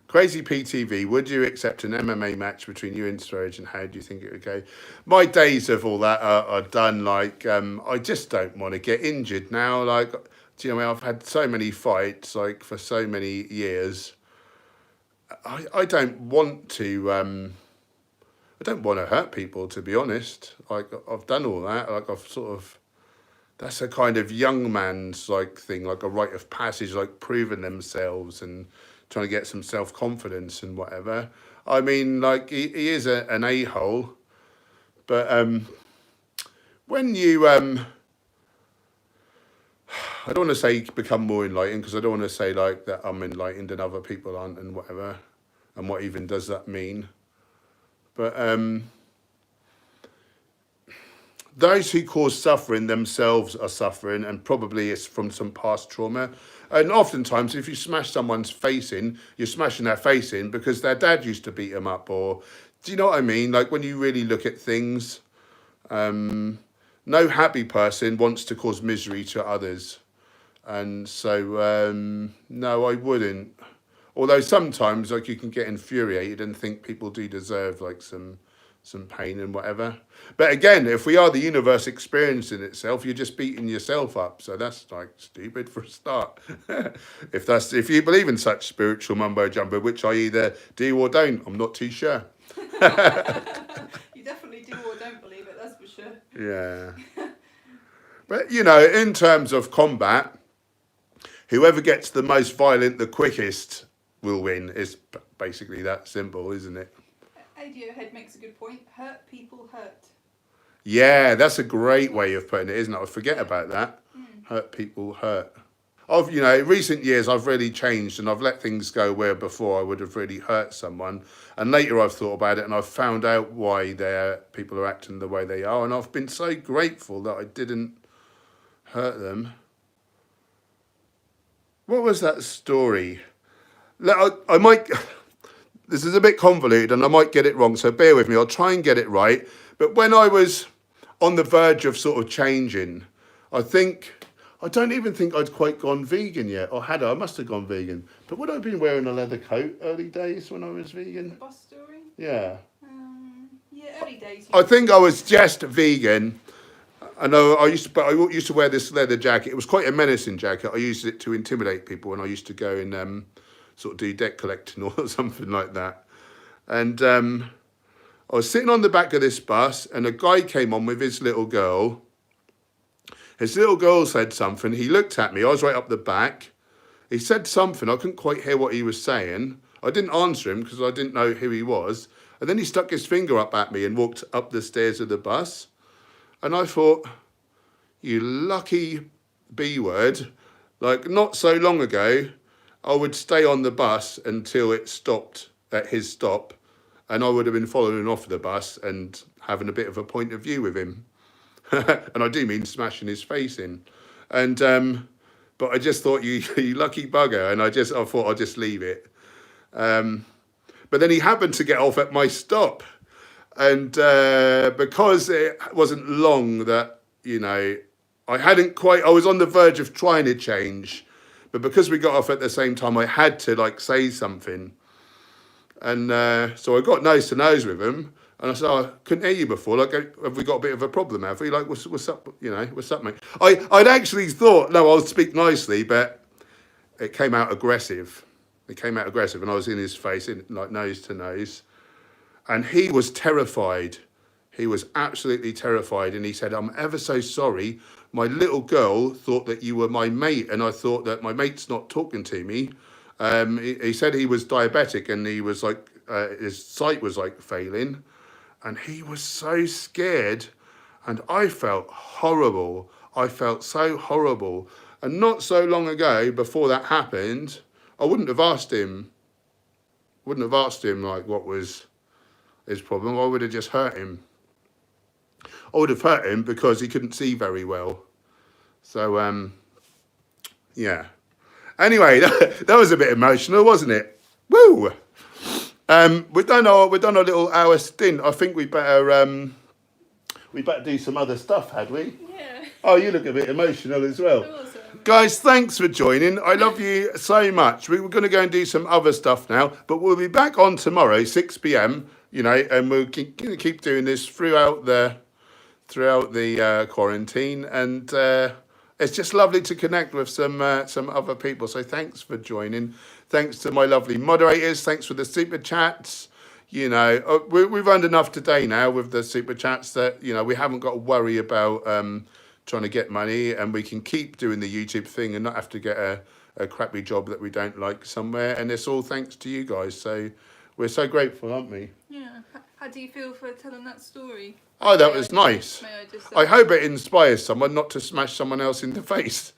Crazy PTV, would you accept an MMA match between you and Sturridge, and how do you think it would go? My days of all that are done. Like, I just don't want to get injured now. Like, do you know, I've had so many fights, like, for so many years. I don't want to, I don't want to hurt people, to be honest. Like, I've done all that. Like, I've sort of, that's a kind of young man's, like, thing, like a rite of passage, like proving themselves and trying to get some self-confidence and whatever. I mean, like, he is an a-hole, but when you, I don't want to say become more enlightened, because I don't want to say, like, that I'm enlightened and other people aren't and whatever, and what even does that mean? But those who cause suffering themselves are suffering, and probably it's from some past trauma. And oftentimes, if you smash someone's face in, you're smashing their face in because their dad used to beat them up. Or, do you know what I mean? Like, when you really look at things, no happy person wants to cause misery to others. And so, no, I wouldn't. Although sometimes, like, you can get infuriated and think people do deserve, like, some pain and whatever. But again, if we are the universe experiencing itself, you're just beating yourself up. So that's, like, stupid for a start. If you believe in such spiritual mumbo jumbo, which I either do or don't, I'm not too sure. You definitely do or don't believe it, that's for sure. Yeah. But, you know, in terms of combat, whoever gets the most violent the quickest will win. It's basically that simple, isn't it? Radiohead makes a good point. Hurt people hurt. Yeah, that's a great way of putting it, isn't it? I forget about that. Hurt people hurt. You know, in recent years, I've really changed, and I've let things go where before I would have really hurt someone. And later I've thought about it, and I've found out why people are acting the way they are. And I've been so grateful that I didn't hurt them. What was that story? I might... This is a bit convoluted and I might get it wrong, so bear with me. I'll try and get it right. But when I was on the verge of sort of changing, I don't even think I'd quite gone vegan yet. Or had I? I must have gone vegan. But would I have been wearing a leather coat early days when I was vegan? The bus story? Yeah. Yeah, early days. I think I was just vegan. I know I used to wear this leather jacket. It was quite a menacing jacket. I used it to intimidate people when I used to go and sort of do debt collecting or something like that. And I was sitting on the back of this bus and a guy came on with his little girl. His little girl said something. He looked at me. I was right up the back. He said something. I couldn't quite hear what he was saying. I didn't answer him because I didn't know who he was. And then he stuck his finger up at me and walked up the stairs of the bus. And I thought, you lucky B-word. Like, not so long ago, I would stay on the bus until it stopped at his stop, and I would have been following off the bus and having a bit of a point of view with him. And I do mean smashing his face in. And but I just thought, you lucky bugger, and I thought I'd just leave it. But then he happened to get off at my stop, and because it wasn't long that, you know, I was on the verge of trying to change. But because we got off at the same time, I had to, like, say something. And so I got nose to nose with him. And I said, I couldn't hear you before. Like, have we got a bit of a problem, have we? Like, what's up, you know, what's up, mate? I'd actually thought, no, I'll speak nicely, but it came out aggressive. And I was in his face, like, nose to nose. And he was terrified. He was absolutely terrified. And he said, I'm ever so sorry. My little girl thought that you were my mate, and I thought that my mate's not talking to me. He said he was diabetic, and he was like, his sight was like failing, and he was so scared, and I felt horrible. I felt so horrible. And not so long ago, before that happened, I wouldn't have asked him, like, what was his problem. I would have just hurt him. I would have hurt him because he couldn't see very well. So, yeah. Anyway, that was a bit emotional, wasn't it? Woo! We've done our little hour stint. I think we better do some other stuff, had we? Yeah. Oh, you look a bit emotional as well. Also. Guys, thanks for joining. I love you so much. We're going to go and do some other stuff now, but we'll be back on tomorrow, 6 p.m. You know, and we'll keep doing this throughout the quarantine, and it's just lovely to connect with some other people. So thanks for joining. Thanks to my lovely moderators. Thanks for the super chats. You know, we've earned enough today now with the super chats that, you know, we haven't got to worry about trying to get money, and we can keep doing the YouTube thing and not have to get a crappy job that we don't like somewhere. And it's all thanks to you guys. So we're so grateful, aren't we? Yeah. How do you feel for telling that story? Oh, that was nice. May I just I hope it inspires someone not to smash someone else in the face.